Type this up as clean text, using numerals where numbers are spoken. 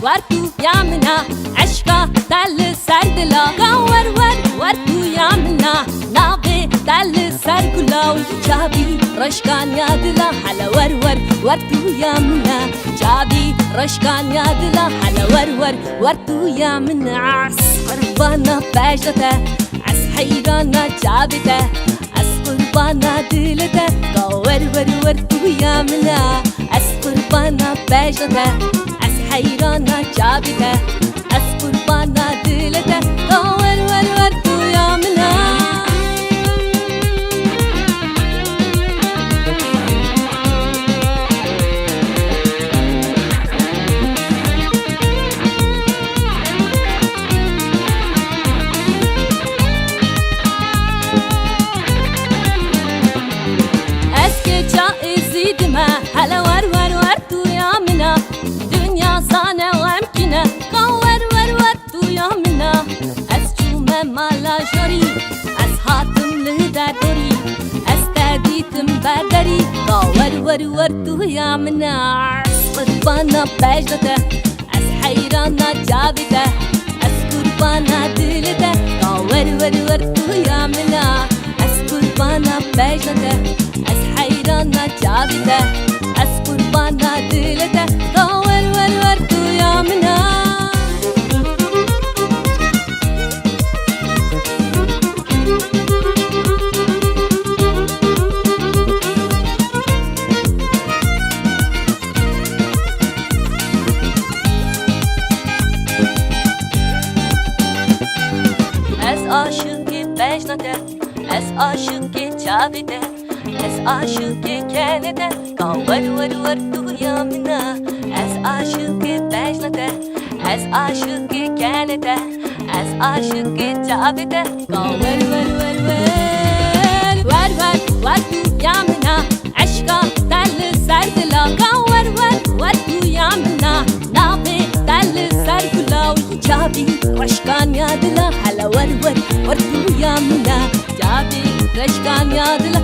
ورتو يامنا عشقا دل سردلا ور ور ورتو يامنا نابي دل سرقلا جابي رشكان يادلا حلا ور ور ورتو يامنا جابي رشكان يادلا حلا ور ور ورتو يامنا عس قربانا باجته عس حيرانا جابته عس قربانا دلته ور ور ورتو يامنا عس قربانا باجته حيرانا جابته أس قربانا دلته ور ور ورتو يامنا أسكي جائزي دما هلا ور ور ورتو يامنا صانع وامكنة ور ور ورتو يامنا أسجوما مالا جوري أسهاتم لهدا دوري أستاديتم بادري ور ور ورتو يامنا قربانا باجته أس حيرانا جابته أس قربانا دلته ور ور ورتو يامنا أس قربانا باجته أس حيرانا جابته أس قربانا دلته ور ور ورتو يامنا أس عاشقي بجنته أس عاشقي جابته أس عاشقي كانته ور ور ورتو يامنا أس عاشقي بجنته أس عاشقي كانته أس عاشقي جابته ور ور ور ور ور ور ورتو يامنا عشقا دل سردلا ور ور ورتو يامنا نابي دل سردلا جابي رشكان يادلا حلا ور ور ورتو يامنا جابي رشكان يادلا